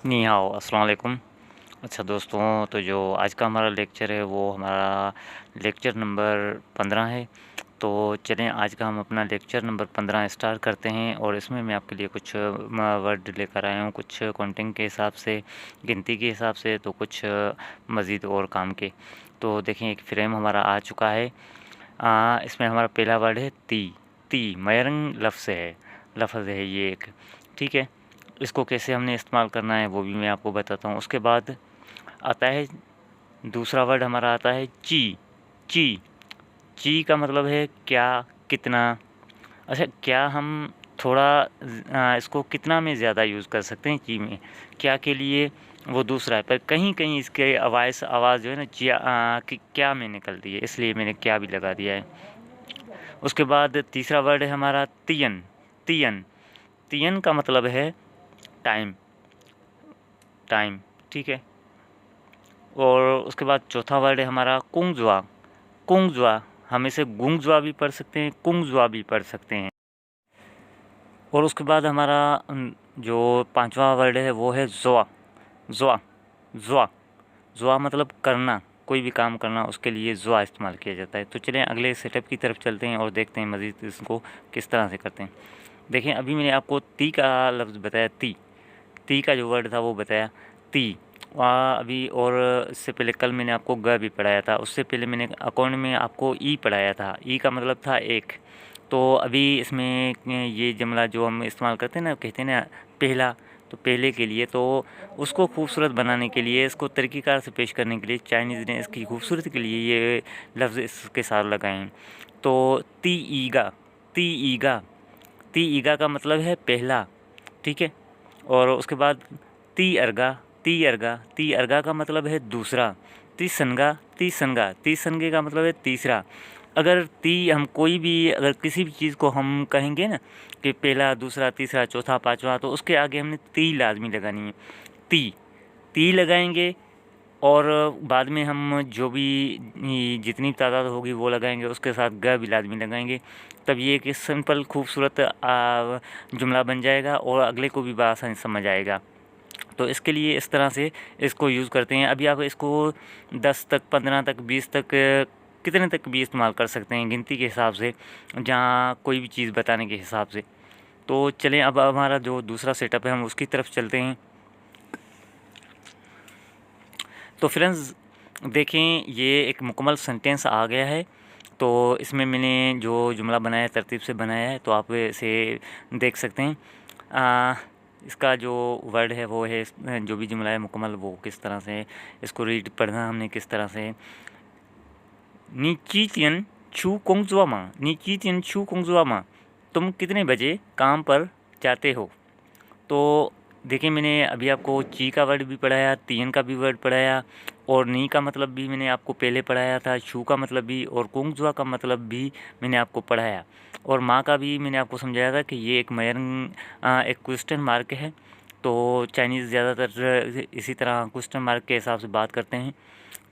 नी हाओ, अस्सलाम वालेकुम। अच्छा दोस्तों, तो जो आज का हमारा लेक्चर है वो हमारा लेक्चर नंबर 15 है। तो चलें आज का हम अपना लेक्चर नंबर 15 स्टार्ट करते हैं और इसमें मैं आपके लिए कुछ वर्ड लेकर आया हूँ, कुछ काउंटिंग के हिसाब से, गिनती के हिसाब से, तो कुछ मज़ीद और काम के। तो देखें एक फ्रेम हमारा आ चुका है। इसमें हमारा पहला वर्ड है ती। ती मयरंग लफ्ज़ है ये एक, ठीक है। इसको कैसे हमने इस्तेमाल करना है वो भी मैं आपको बताता हूँ। उसके बाद आता है दूसरा वर्ड हमारा आता है ची। ची ची का मतलब है क्या, कितना। अच्छा, क्या हम थोड़ा इसको कितना में ज़्यादा यूज़ कर सकते हैं ची में, क्या के लिए वो दूसरा है, पर कहीं कहीं इसके आवाज़ जो है ना क्या में निकलती है, इसलिए मैंने क्या भी लगा दिया है। उसके बाद तीसरा वर्ड है हमारा तियन। तियन तियन का मतलब है टाइम, टाइम, ठीक है। और उसके बाद चौथा वर्ड है हमारा कुंगजुआ। कुंगजुआ हम इसे गुंगजुआ भी पढ़ सकते हैं, कुंगजुआ भी पढ़ सकते हैं। और उसके बाद हमारा जो पांचवा वर्ड है वो है ज़ुआ। ज़ुआ ज़ुआ ज़ुआ मतलब करना, कोई भी काम करना, उसके लिए ज़ुआ इस्तेमाल किया जाता है। तो चलें अगले सेटअप की तरफ चलते हैं और देखते हैं मज़ीद इसको किस तरह से करते हैं। देखें अभी मैंने आपको ती का लफ्ज़ बताया, ती का जो वर्ड था वो बताया ती। अभी और इससे पहले कल मैंने आपको ग भी पढ़ाया था, उससे पहले मैंने अकाउंट में आपको ई पढ़ाया था। ई का मतलब था एक। तो अभी इसमें ये जुमला जो हम इस्तेमाल करते हैं ना, कहते हैं ना पहला, तो पहले के लिए, तो उसको खूबसूरत बनाने के लिए, इसको तरीक़ेकार से पेश करने के लिए चाइनीज़ ने इसकी खूबसूरती के लिए ये लफ्ज़ इसके साथ लगाए हैं। तो ती ईगा, ती ईगा, ती ईगा का मतलब है पहला, ठीक है। और उसके बाद ती अर्गा, ती अर्गा, ती अर्गा का मतलब है दूसरा। ती सनगा, ती सनगा, ती सनगे का मतलब है तीसरा। अगर ती हम कोई भी अगर किसी भी चीज़ को हम कहेंगे ना कि पहला, दूसरा, तीसरा, चौथा, पाँचवा, तो उसके आगे हमने ती लाजमी लगानी है। ती ती लगाएंगे और बाद में हम जो भी जितनी तादाद होगी वो लगाएंगे, उसके साथ ग भी लाजमी लगाएंगे। तब ये एक सिंपल खूबसूरत जुमला बन जाएगा और अगले को भी बआसानी समझ आएगा। तो इसके लिए इस तरह से इसको यूज़ करते हैं। अभी आप इसको 10 तक, 15 तक, 20 तक, कितने तक भी इस्तेमाल कर सकते हैं गिनती के हिसाब से, जहाँ कोई भी चीज़ बताने के हिसाब से। तो चलें अब हमारा जो दूसरा सेटअप है हम उसकी तरफ चलते हैं। तो फ्रेंड्स देखें ये एक मुकम्मल सेंटेंस आ गया है। तो इसमें मैंने जो जुमला बनाया तरतीब से बनाया है, तो आप इसे देख सकते हैं। इसका जो वर्ड है वो है, जो भी जुमला है मुकम्मल वो किस तरह से इसको रीड पढ़ना हमने किस तरह से। नीचीतियन छू कोंगजुआमा, नीचीतियन छू कोंगजुआमा, तुम कितने बजे काम पर जाते हो। तो देखिए मैंने अभी आपको ची का वर्ड भी पढ़ाया, तियन का भी वर्ड पढ़ाया, और नी का मतलब भी मैंने आपको पहले पढ़ाया था, छू का मतलब भी, और कुंगजुआ का मतलब भी मैंने आपको पढ़ाया, और माँ का भी मैंने आपको समझाया था कि ये एक एक क्वेश्चन मार्क है। तो चाइनीज़ ज़्यादातर इसी तरह क्वेश्चन मार्क के हिसाब से बात करते हैं,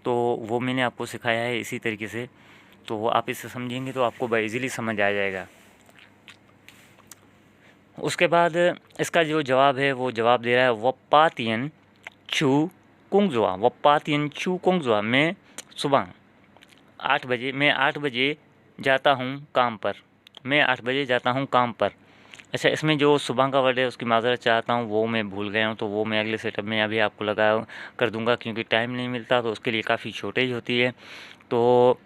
तो वो मैंने आपको सिखाया है इसी तरीके से। तो आप इसे समझेंगे तो आपको ईज़िली समझ आ जाएगा। उसके बाद इसका जो जवाब है वो जवाब दे रहा है वप्पातियन छू कुंगजुआ। वप्पातियन छू कुंगजुआ, मैं सुबह 8 बजे, मैं 8 बजे जाता हूँ काम पर, मैं 8 बजे जाता हूँ काम पर। अच्छा, इसमें जो सुबह का वर्ड है उसकी माज़रत चाहता हूँ, वो मैं भूल गया हूँ, तो वो मैं अगले सेटअप में अभी आपको लगा कर दूँगा, क्योंकि टाइम नहीं मिलता, तो उसके लिए काफ़ी शॉर्टेज होती है। तो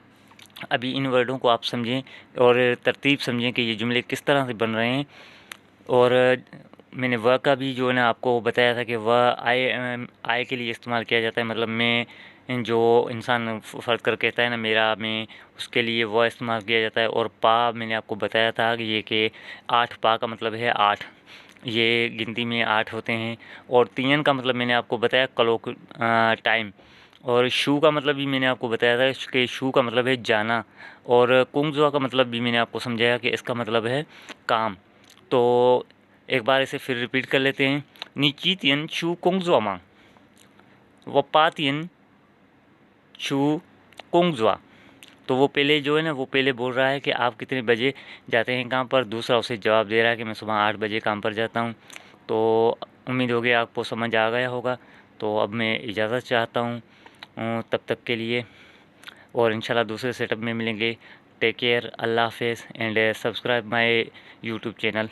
अभी इन वर्डों को आप समझें और तरतीब समझें कि ये जुमले किस तरह से बन रहे हैं। और मैंने वह का भी जो है ना आपको बताया था कि वह आय के लिए इस्तेमाल किया जाता है, मतलब मैं, जो इंसान फ़र्क कर कहता है ना मेरा, मैं, उसके लिए वह इस्तेमाल किया जाता है। और पा मैंने आपको बताया था कि ये कि 8, पा का मतलब है 8, ये गिनती में 8 होते हैं। और तियन का मतलब मैंने आपको बताया क्लॉक, टाइम। और शू का मतलब भी मैंने आपको बताया था कि शू का मतलब है जाना। और कुंगजुआ का मतलब भी मैंने आपको समझाया कि इसका मतलब है काम। तो एक बार इसे फिर रिपीट कर लेते हैं। नीचीतियन छू कोंगजुआमा, वपातियन छू कोंगजुआ। तो वो पहले जो है ना, वो पहले बोल रहा है कि आप कितने बजे जाते हैं काम पर, दूसरा उसे जवाब दे रहा है कि मैं सुबह 8 बजे काम पर जाता हूँ। तो उम्मीद होगी आपको समझ आ गया होगा। तो अब मैं इजाज़त चाहता हूँ तब तक के लिए, और इंशाल्लाह दूसरे सेटअप में मिलेंगे। टेक केयर, अल्लाह हाफ़िज़ and subscribe my YouTube channel.